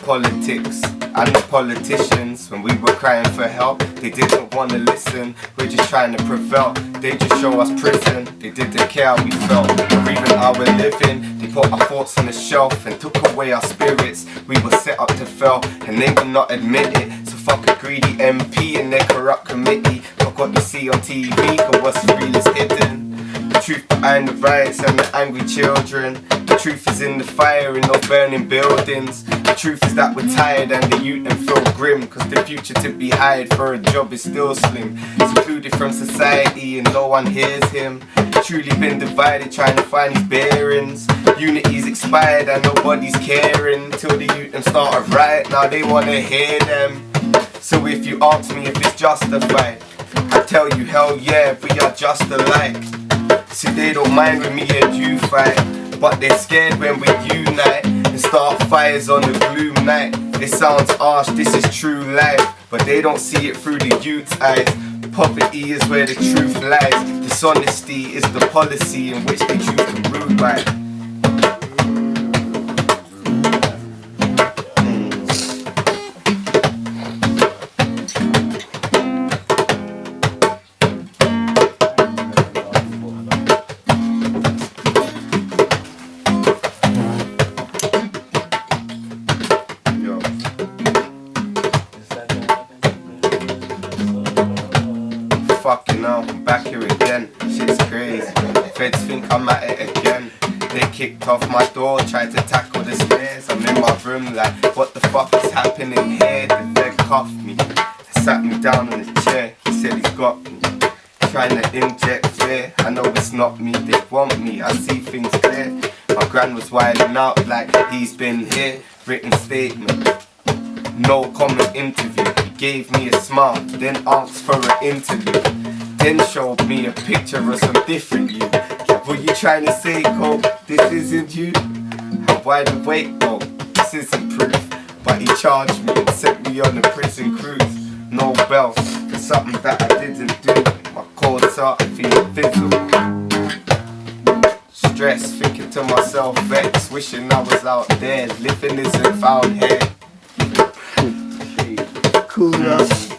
politics and the politicians. When we were crying for help, they didn't want to listen. We're just trying to prevail. They just show us prison. They didn't care how we felt or even how we're living. They put our thoughts on the shelf and took away our spirits. We were set up to fail and they will not admit it. So fuck a greedy MP and their corrupt committee. Fuck what you see on TV, cause what's real is hidden. The truth behind the riots and the angry children. The truth is in the fire in those burning buildings. The truth is that we're tired and the youth and feel grim. Cause the future to be hired for a job is still slim. Secluded from society and no one hears him. Truly been divided trying to find his bearings. Unity's expired and nobody's caring. Till the youth them start a riot, now they wanna hear them. So if you ask me if it's justified, I tell you hell yeah, we are just alike. See, they don't mind when me and you fight, but they're scared when we unite and start fires on the gloom night. It sounds harsh, this is true life, but they don't see it through the youth's eyes. Poverty is where the truth lies. Dishonesty is the policy in which they choose to rule by. Fucking hell, I'm back here again, shit's crazy. Feds think I'm at it again. They kicked off my door, tried to tackle the stairs. I'm in my room like, what the fuck is happening here? The fed cuffed me, sat me down on the chair. He said he's got me, trying to inject fear. I know it's not me, they want me, I see things clear. My gran was wilding out like he's been here. Written statement, no comment interview. He gave me a smile, then asked for an interview. Then showed me a picture of some different you. Like, what you trying to say, Koke? This isn't you? I'm wide awake though, this isn't proof. But he charged me and sent me on a prison cruise. No bail for something that I didn't do. My cold start feeling visible. Stress, thinking to myself, vex, wishing I was out there. Living isn't found here. Cool enough.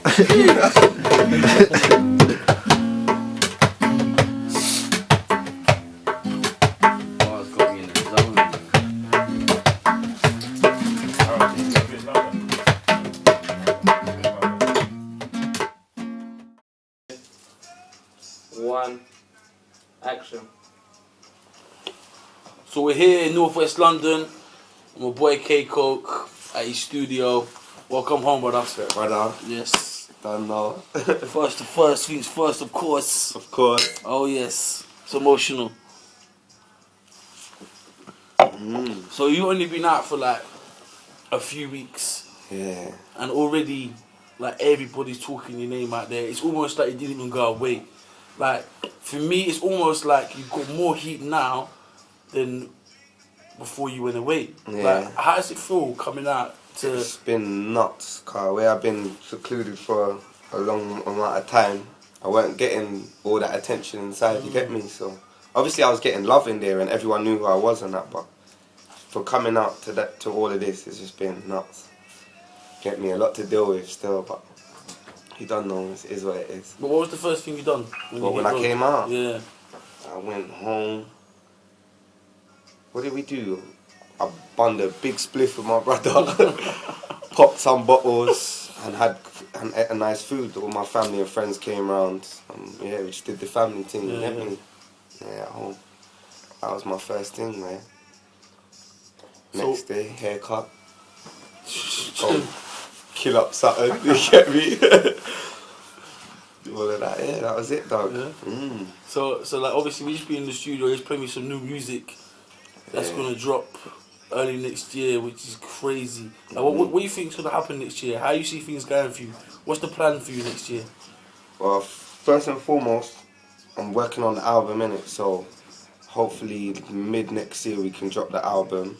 One, action. So we're here in Northwest London. My boy Koke at his studio. Welcome home, brother. Brother, Yes. don't know. First things first, of course. Of course. Oh yes, it's emotional. So you only been out for like a few weeks, Yeah. and already like everybody's talking your name out there. It's almost like it didn't even go away. Like for me, it's almost like you've got more heat now than before you went away. Yeah. Like how does it feel coming out to? It's been nuts, car. Where I've been secluded for a long amount of time, I weren't getting all that attention inside. You get me? So obviously I was getting love in there, and everyone knew who I was and that. But for coming out to all of this, it's just been nuts. Get me a lot to deal with still, but you don't know. It is what it is. But what was the first thing you done? When I came out, Yeah. I went home. What did we do? I bundled a big spliff with my brother, popped some bottles, and ate a nice food. All my family and friends came round. Yeah, we just did the family thing. Yeah, You get me? Yeah, at home. That was my first thing, man. Next day, haircut. Go kill up something. You get me? All of that. Yeah, that was it, dog. Yeah. So like obviously we just be in the studio. Just play me some new music that's gonna drop early next year, which is crazy. Like, what do you think's gonna happen next year? How you see things going for you? What's the plan for you next year? Well, first and foremost, I'm working on the album, innit? So hopefully mid next year we can drop the album,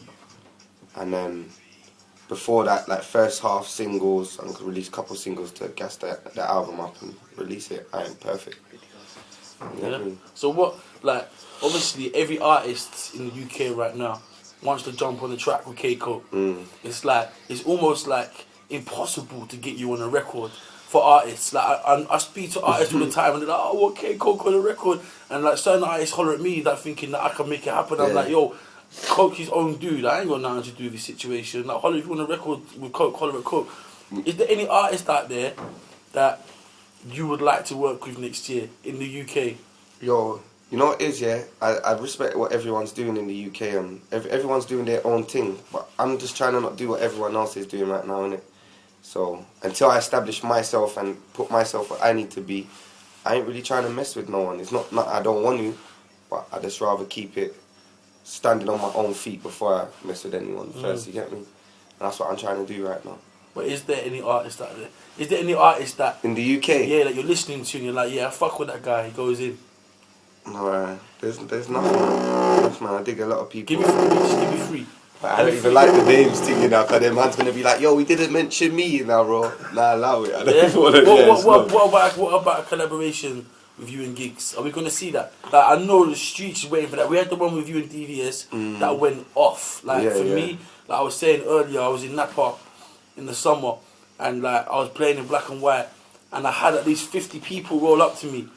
and then before that, like first half singles, I'm gonna release a couple singles to gas the album up and release it. I am perfect. Yeah. So what, like, obviously every artist in the UK right now wants to jump on the track with Koke. It's almost like impossible to get you on a record for artists. Like I speak to artists all the time and they're like, oh, I want Koke on a record, and like certain artists holler at me that thinking that I can make it happen. I'm like, yo, Coke's his own dude. I ain't got nothing to do with this situation. Like, holler if you want a record with Koke, holler at Koke. Is there any artist out there that you would like to work with next year in the UK? Yo, you know what it is, yeah? I respect what everyone's doing in the UK, and everyone's doing their own thing, but I'm just trying to not do what everyone else is doing right now, innit? So, until I establish myself and put myself where I need to be, I ain't really trying to mess with no one. It's not I don't want to, but I just rather keep it standing on my own feet before I mess with anyone first, you get me? And that's what I'm trying to do right now. But is there any artist out there? Is there any artist that... In the UK? Yeah, that you're listening to and you're like, yeah, I fuck with that guy, he goes in. No, there's nothing. Man, I dig a lot of people. Just give me three. I don't even like the names thing, you know, because then man's going to be like, yo, he didn't mention me, you know, bro. Nah, allow it. I don't even want to what about a collaboration with you and Gigs? Are we going to see that? Like, I know the streets is waiting for that. We had the one with you and DVS that went off. Like, for me, like I was saying earlier, I was in Napa in the summer and like I was playing in black and white and I had at least 50 people roll up to me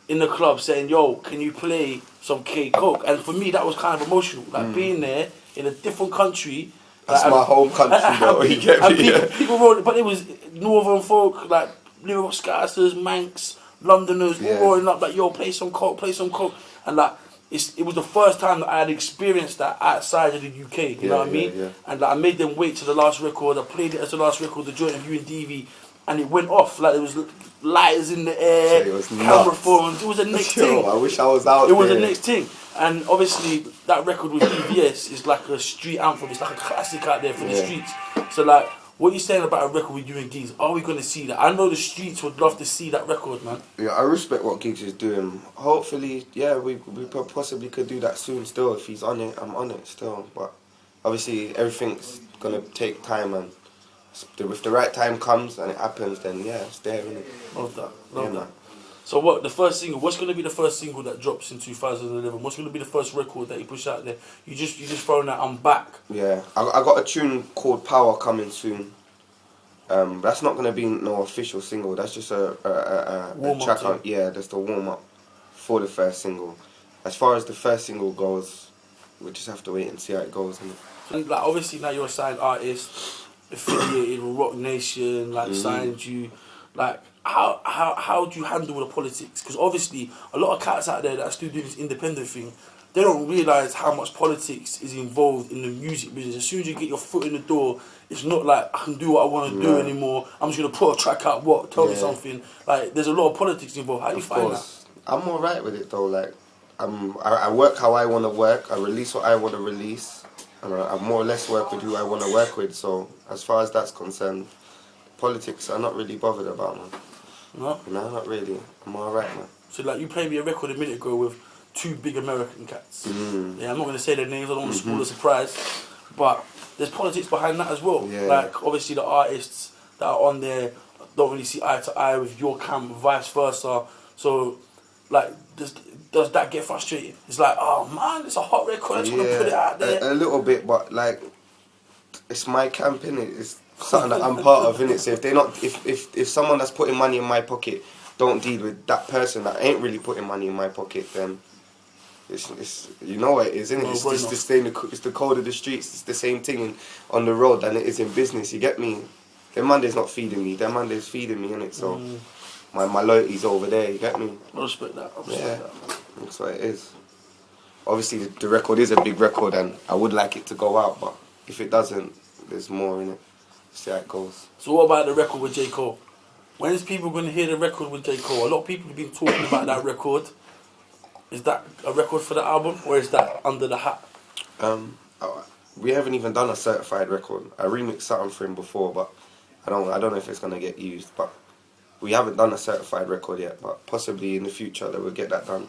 in the club saying, yo, can you play some Koke? And for me, that was kind of emotional. Like, being there in a different country. That's like, my home country, though. You get me? People wrote, but it was northern folk, like Lyrical Scousers, Manx, Londoners, all rolling up like, yo, play some Koke. And like, it was the first time that I had experienced that outside of the UK, you know what I mean? Yeah. And like, I made them wait to the last record, I played it as the last record, the joint of you and DV, and it went off. Like, there was lighters in the air, camera phones, it was a next thing. I wish I was out there. It was a next thing. And obviously, that record with DVS is like a street anthem. It's like a classic out there for the streets. So like, what are you saying about a record with you and Gigs? Are we going to see that? I know the streets would love to see that record, man. Yeah, I respect what Gigs is doing. Hopefully, yeah, we possibly could do that soon still. If he's on it, I'm on it still. But obviously, everything's going to take time, and if the right time comes and it happens, then yeah, it's there, innit? Love that. Love that. So what, the first single, what's going to be the first single that drops in 2011? What's going to be the first record that you push out there? You just thrown that, I'm back. Yeah, I got a tune called Power coming soon. That's not going to be no official single. That's just a track out. Yeah, that's the warm up for the first single. As far as the first single goes, we just have to wait and see how it goes. And like, obviously now you're a signed artist, affiliated with Rock Nation, like signed you. Like, how do you handle the politics? Because obviously a lot of cats out there that are still doing this independent thing, they don't realise how much politics is involved in the music business. As soon as you get your foot in the door, it's not like I can do what I want to do anymore. I'm just going to put a track out, tell me something. Like, there's a lot of politics involved. How do you find that? I'm alright with it though. Like, I work how I want to work. I release what I want to release. And I more or less work with who I want to work with. So as far as that's concerned, politics I'm not really bothered about, man. No? No, not really. I'm alright, man. So like, you played me a record a minute ago with two big American cats. Yeah, I'm not going to say their names, I don't want to spoil the surprise. But there's politics behind that as well. Yeah. Like, obviously the artists that are on there don't really see eye to eye with your camp, vice versa. So, like, does that get frustrating? It's like, oh man, it's a hot record, I just want to put it out there. A little bit, but like, it's my camp, innit? It's something that I'm part of, innit? So if someone that's putting money in my pocket don't deal with that person that ain't really putting money in my pocket, then it's you know what it is, innit? It's the code of the streets. It's the same thing on the road than it is in business. You get me? Them Monday's not feeding me. Them Monday's feeding me, innit? So my loyalty's over there. You get me? I respect that. That's what it is. Obviously, the record is a big record, and I would like it to go out, but if it doesn't, there's more in it. See how it goes. So what about the record with J. Cole? When is people going to hear the record with J. Cole? A lot of people have been talking about that record. Is that a record for the album, or is that under the hat? We haven't even done a certified record. I remixed something for him before, but I don't know if it's going to get used. But we haven't done a certified record yet, but possibly in the future that we'll get that done.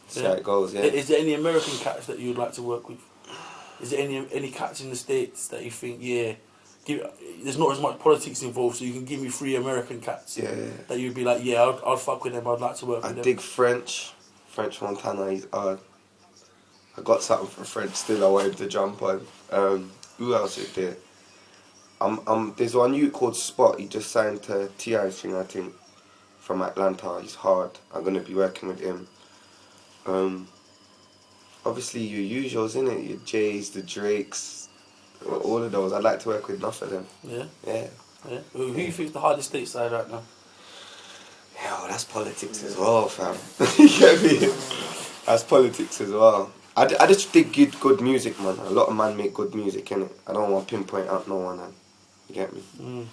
See how it goes, yeah. Is there any American cats that you'd like to work with? Is there any cats in the States that you think, there's not as much politics involved, so you can give me 3 American cats that you'd be like, I'd fuck with them, I'd like to work with them. I dig French Montana, he's hard. I got something for Fred still. I wanted to jump on. Who else is there? There's one youth called Spot. He just signed to T.I. thing, I think, from Atlanta. He's hard. I'm gonna be working with him. Obviously your usuals, innit? Your Jays, the Drakes, all of those. I'd like to work with enough of them. Yeah. Yeah. Yeah. Who do you think's the hardest stateside right now? Yeah, well, that's politics as well, fam. You get me? That's politics as well. I just dig good music, man. A lot of man make good music, innit? I don't want to pinpoint out no one, man. You get me? Mm.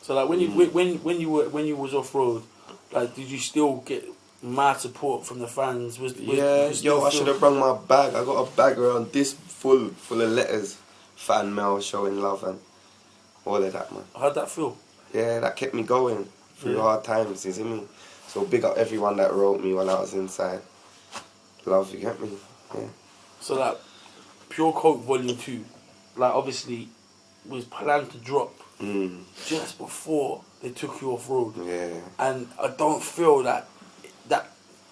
So like when you was off road, like did you still get mad support from the fans? Yeah, yo, I should have brought my bag. I got a bag around this full of letters, fan mail showing love and all of that, man. How'd that feel? Yeah, that kept me going through hard times, you see me? So big up everyone that wrote me while I was inside. Love, you get me? Yeah. So like, Pure Coke Volume 2, like obviously, was planned to drop just before they took you off road. Yeah. And I don't feel that that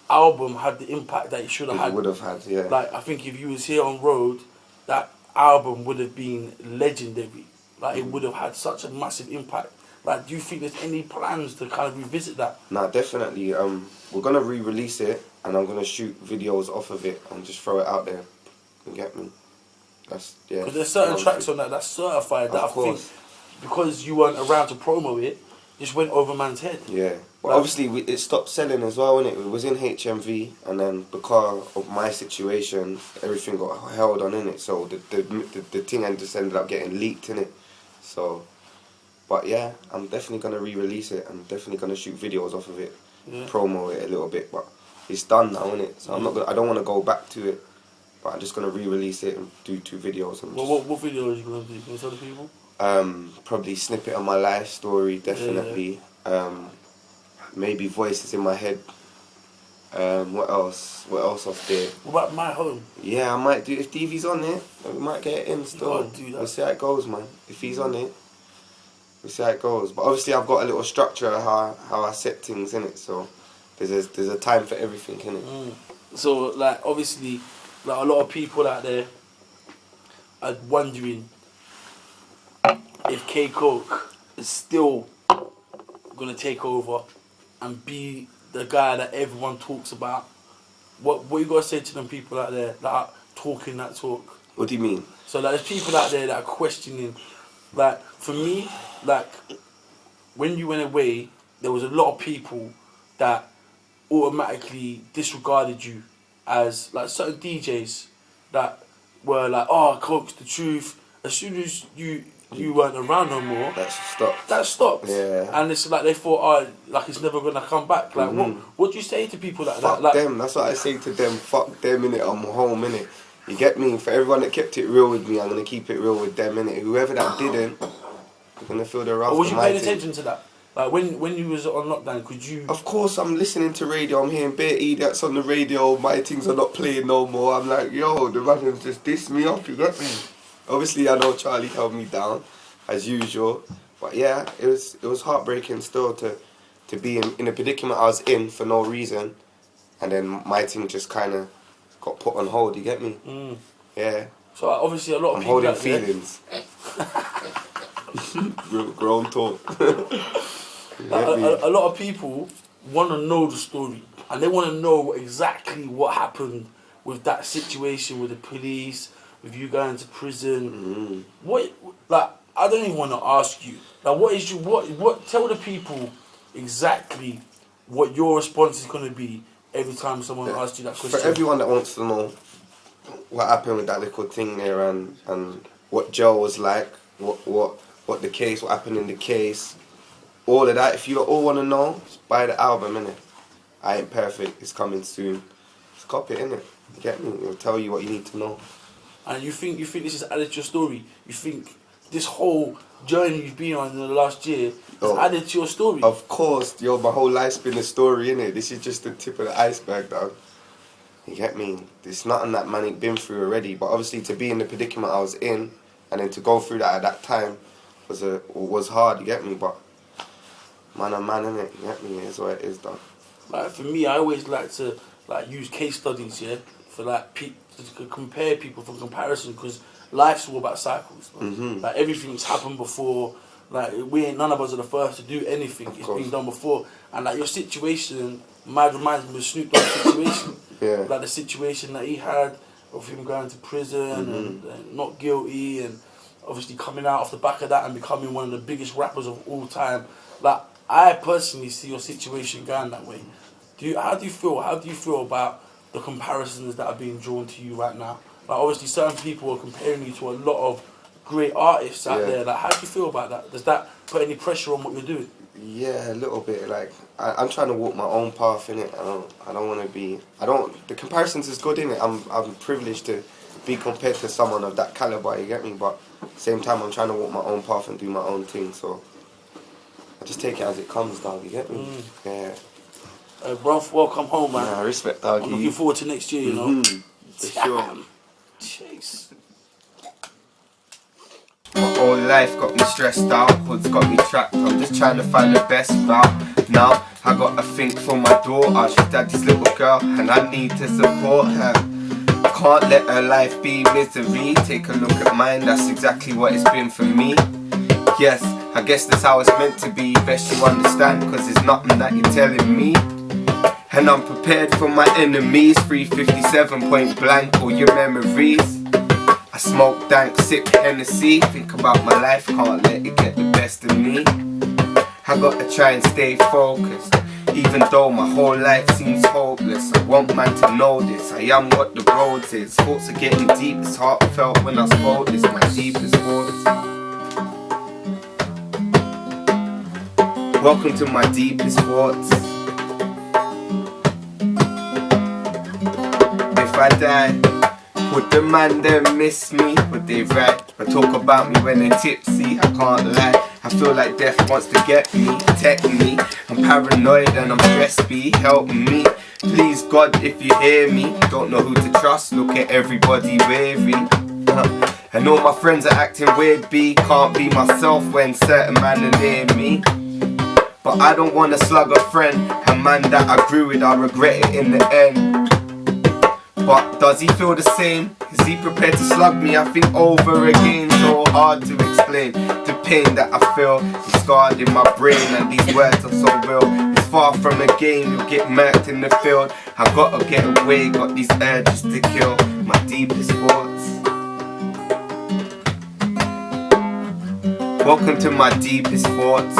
album had the impact that it should have had. It would have had, yeah. Like, I think if you was here on road, that album would have been legendary. Like, it would have had such a massive impact. Like, do you think there's any plans to kind of revisit that? Nah, definitely. We're gonna re-release it, and I'm gonna shoot videos off of it and just throw it out there. You get me? That's Because there's certain tracks on that that's certified that I think because you weren't around to promo it, just went over man's head. Yeah. Well, obviously it stopped selling as well, innit? It was in HMV, and then because of my situation, everything got held on, innit? So the thing just ended up getting leaked, innit? So, but yeah, I'm definitely gonna re-release it. I'm definitely gonna shoot videos off of it, promo it a little bit, but it's done now, innit? So I don't want to go back to it, but I'm just gonna re-release it and do 2 videos. And what videos are you gonna do? Can you tell the people? Probably snippet of my life story, definitely. Maybe voices in my head. What else? What else off there? What about My Home? Yeah, I might do. If DV's on it, we might get it in still. Do that. We'll see how it goes, man. If he's on it, we'll see how it goes. But obviously I've got a little structure of how I set things in it, so there's a time for everything in it. So like obviously, like a lot of people out there are wondering if K Coke is still gonna take over and be the guy that everyone talks about. What you gotta say to them people out there that are talking that talk? What do you mean? So like, there's people out there that are questioning. Like for me, like when you went away, there was a lot of people that automatically disregarded you as like certain DJs that were like, oh, Coke's the truth. As soon as you weren't around no more, that stopped. Yeah. And it's like they thought, oh, like it's never gonna come back. Like what do you say to people like Fuck that? Like, them. That's what I say to them. Fuck them, innit? I'm home, innit? You get me? For everyone that kept it real with me, I'm gonna keep it real with them, innit? Whoever that didn't, I'm gonna feel the wrath. Or was you paying attention to that? Like when you was on lockdown, could you? Of course, I'm listening to radio. I'm hearing bare idiots on the radio. My things are not playing no more. I'm like, yo, the man have just dissed me off. You get me? Obviously, I know Charlie held me down, as usual. But yeah, it was heartbreaking still to be in a predicament I was in for no reason, and then my thing just kind of got put on hold. You get me? Yeah. So obviously, a lot of I'm people holding out there, feelings. Grown talk. a lot of people want to know the story, and they want to know exactly what happened with that situation with the police, with you going to prison. What, like, I don't even want to ask you. Like, what? Tell the people exactly what your response is going to be every time someone asks you that question. For everyone that wants to know what happened with that little thing there and what jail was like, what the case, what happened in the case, all of that. If you all want to know, just buy the album, innit? I Ain't Perfect. It's coming soon. Just copy it, innit? You get me? It'll tell you what you need to know. And you think this has added to your story? You think this whole journey you've been on in the last year has added to your story? Of course, yo, my whole life's been a story, innit? This is just the tip of the iceberg, dog. You get me? There's nothing that man ain't been through already, but obviously to be in the predicament I was in, and then to go through that at that time was hard, you get me? But man, innit? You get me? It's what it is, dog. Like for me, I always like to like use case studies, yeah, for like to compare people for comparison, because life's all about cycles. Like everything's happened before. Like none of us are the first to do anything. It's been done before, and like your situation, reminds me of Snoop Dogg's situation. Yeah. Like the situation that he had of him going to prison and not guilty, and obviously coming out off the back of that and becoming one of the biggest rappers of all time. Like I personally see your situation going that way. How do you feel? How do you feel about the comparisons that are being drawn to you right now? Like obviously certain people are comparing you to a lot of great artists out there. Like how do you feel about that? Does that put any pressure on what you're doing? Yeah, a little bit. Like I'm trying to walk my own path in it. I don't want to be. The comparisons is good in it. I'm privileged to be compared to someone of that caliber. You get me? But at the same time, I'm trying to walk my own path and do my own thing. So I just take it as it comes, dog. You get me? Yeah. Bruv, welcome home, man. Nah, respect, dog. I'm looking forward to next year. You know. For sure. Chase. My whole life got me stressed out, hood's got me trapped. I'm just trying to find the best route. Now I gotta think for my daughter. She's daddy's little girl and I need to support her. I can't let her life be misery. Take a look at mine, that's exactly what it's been for me. Yes, I guess that's how it's meant to be. Best you understand, cause there's nothing that you're telling me. And I'm prepared for my enemies. 357 point blank, all your memories. I smoke dank, sip Hennessy. Think about my life, can't let it get the best of me. I gotta try and stay focused, even though my whole life seems hopeless. I want man to know this, I am what the road is. Thoughts are getting deep, it's heartfelt when I spoke this. My deepest thoughts. Welcome to my deepest thoughts. If I die, would the man them miss me? Would they write or talk about me when they're tipsy? I can't lie, I feel like death wants to get me, protect me. I'm paranoid and I'm stressed, be help me. Please God, if you hear me, don't know who to trust, look at everybody weary. And all my friends are acting weird, can't be myself when certain man are near me. But I don't wanna slug a friend, a man that I grew with, I regret it in the end. But does he feel the same? Is he prepared to slug me? I think over again, so hard to explain. The pain that I feel is scarred in my brain, and these words are so real. It's far from a game, you'll get murked in the field. I gotta get away, got these urges to kill. My deepest thoughts. Welcome to my deepest thoughts.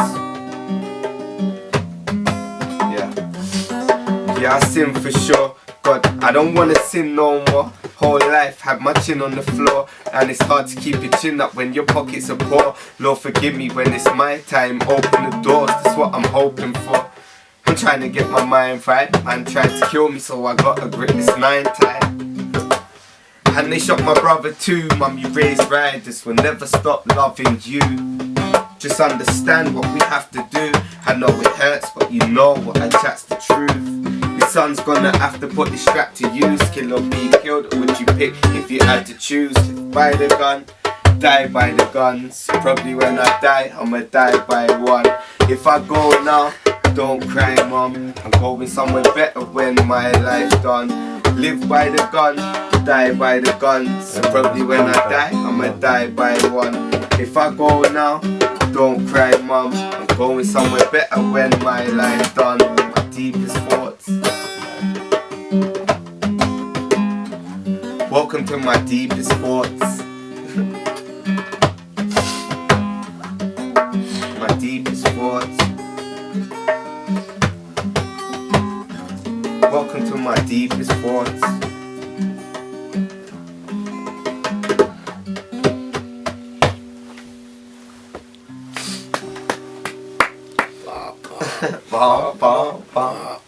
Yeah, I sin for sure. God, I don't wanna sin no more. Whole life had my chin on the floor, and it's hard to keep your chin up when your pockets are poor. Lord forgive me when it's my time, open the doors, that's what I'm hoping for. I'm trying to get my mind right, man tried to kill me so I gotta grip this 9 time. And they shot my brother too, mum you raised riders, will never stop loving you. Just understand what we have to do, I know it hurts but you know what I chat's the truth. Son's gonna have to put this strap to use. Kill or be killed, or would you pick if you had to choose? By the gun, die by the guns. Probably when I die, I'ma die by one. If I go now, don't cry mum, I'm going somewhere better when my life's done. Live by the gun, die by the guns. Probably when I die, I'ma die by one. If I go now, don't cry mum, I'm going somewhere better when my life's done. My deepest thoughts. Welcome to my deepest thoughts. My deepest thoughts. Welcome to my deepest thoughts. Ba, ba, ba.